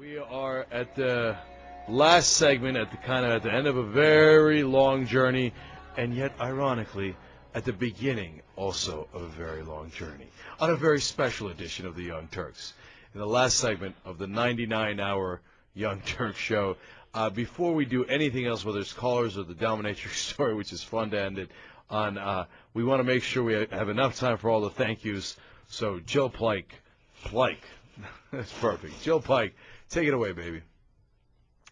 We are at the last segment, at the end of a very long journey, and yet, ironically, at the beginning also of a very long journey, on a very special edition of the Young Turks. In the last segment of the 99-hour Young Turks show, before we do anything else, whether it's callers or the dominatrix story, which is fun to end it on, we want to make sure we have enough time for all the thank yous. So, Jill Pike, that's perfect. Jill Pike, take it away, baby.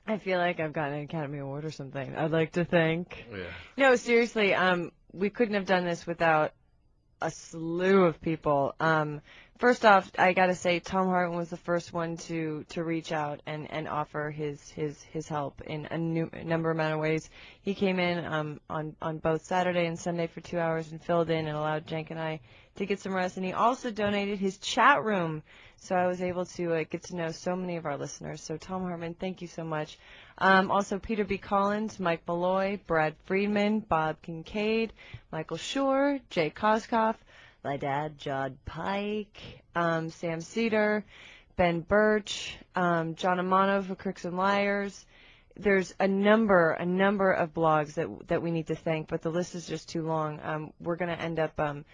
I feel like I've gotten an Academy Award or something. I'd like to thank. Yeah. No, seriously, we couldn't have done this without a slew of people. First off, I got to say Tom Hartman was the first one to reach out and offer his help in a number amount of ways. He came in on both Saturday and Sunday for 2 hours and filled in and allowed Jenk and I to get some rest. And he also donated his chat room, so I was able to get to know so many of our listeners. So Tom Hartman, thank you so much. Also Peter B. Collins, Mike Malloy, Brad Friedman, Bob Kincaid, Michael Schur, Jay Koskoff, my dad, Judd Pike, Sam Cedar, Ben Birch, John Amano for Crooks and Liars. There's a number of blogs that we need to thank, but the list is just too long. We're going to end up, and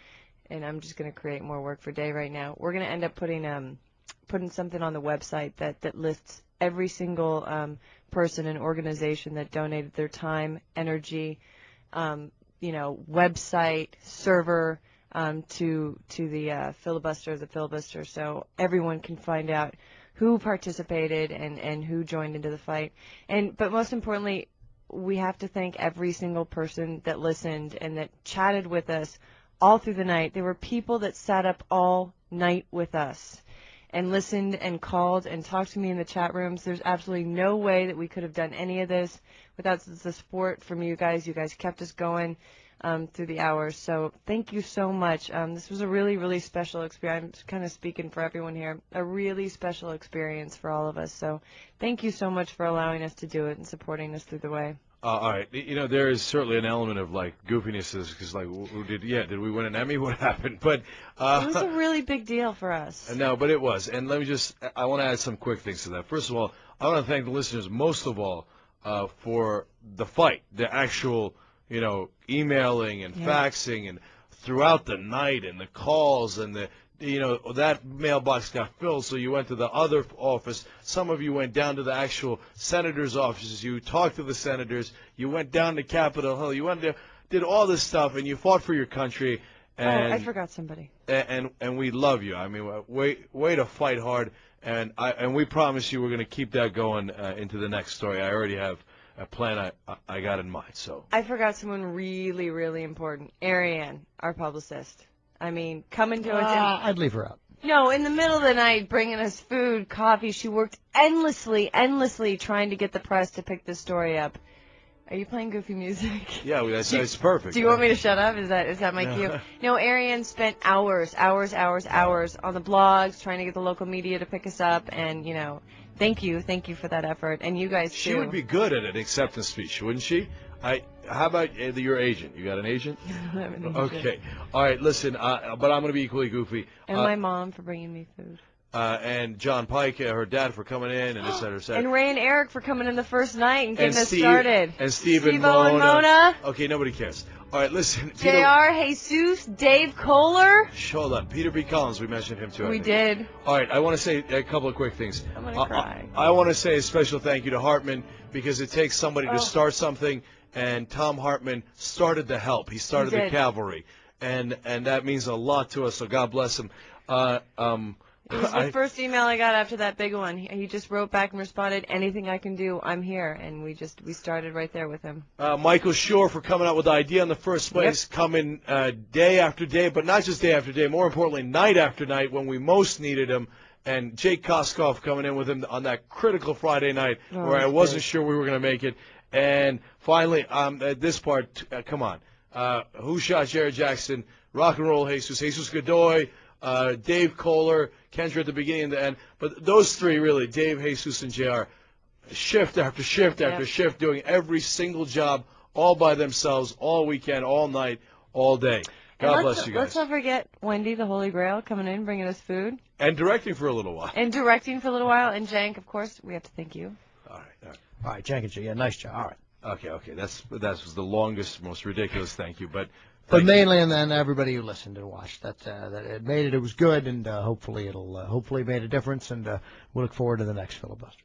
I'm just going to create more work for Day right now. We're going to end up putting something on the website that lists every single person and organization that donated their time, energy, website, server, to the filibuster, so everyone can find out who participated and who joined into the fight. But most importantly, we have to thank every single person that listened and that chatted with us all through the night. There were people that sat up all night with us and listened and called and talked to me in the chat rooms. There's absolutely no way that we could have done any of this without the support from you guys. You guys kept us going through the hours. So thank you so much. This was a really, really special experience. I'm kind of speaking for everyone here. A really special experience for all of us. So thank you so much for allowing us to do it and supporting us through the way. All right. There is certainly an element of, goofiness because, did we win an Emmy? What happened? But it was a really big deal for us. No, but it was. And I want to add some quick things to that. First of all, I want to thank the listeners most of all for the fight, the actual, emailing and faxing and throughout the night and the calls and that mailbox got filled, so you went to the other office. Some of you went down to the actual senator's offices. You talked to the senators. You went down to Capitol Hill. You went there, did all this stuff, and you fought for your country. And, I forgot somebody. And we love you. I mean, way to fight hard. And we promise you we're going to keep that going into the next story. I already have a plan I got in mind. So I forgot someone really, really important. Ariane, our publicist. I mean, coming to us. I'd leave her out. No, in the middle of the night, bringing us food, coffee. She worked endlessly trying to get the press to pick this story up. Are you playing goofy music? Yeah, it's perfect. Do you want me to shut up? Is that my cue? No, Ariane spent hours on the blogs trying to get the local media to pick us up, and thank you for that effort, and you guys too. She would be good at an acceptance speech, wouldn't she? How about your agent? You got an agent? I have an agent. Okay. All right, listen, but I'm going to be equally goofy. And my mom for bringing me food. And John Pike, her dad, for coming in, and et cetera, et cetera. And Ray and Eric for coming in the first night and getting us started. And Steve and Mona. Okay, nobody cares. All right, listen. JR, Jesus, Dave Kohler. Hold on. Peter B. Collins, we mentioned him too. We did. All right, I want to say a couple of quick things. I'm going to cry. I want to say a special thank you to Hartman because it takes somebody to start something. And Tom Hartman started the help. He started the cavalry, and that means a lot to us. So God bless him. It was the first email I got after that big one. He just wrote back and responded, "Anything I can do, I'm here." And we started right there with him. Michael Schur for coming out with the idea in the first place, coming day after day, but not just day after day. More importantly, night after night when we most needed him. And Jake Koskoff coming in with him on that critical Friday night where I wasn't sure we were going to make it. And finally, at this part, come on. Who shot Jared Jackson? Rock and roll Jesus Godoy, Dave Kohler, Kendra at the beginning and the end. But those three, really, Dave, Jesus, and JR, shift after shift after shift, doing every single job all by themselves, all weekend, all night, all day. And God bless you guys. Let's not forget Wendy, the Holy Grail, coming in, bringing us food. And directing for a little while. And directing for a little while. And Jank, of course, we have to thank you. All right. All right, Jenkins, yeah, nice job. All right. Okay. That was the longest, most ridiculous thank you, but. But Thank you. mainly, and then everybody who listened and watched, that it made it. It was good, and hopefully made a difference. And we look forward to the next filibuster.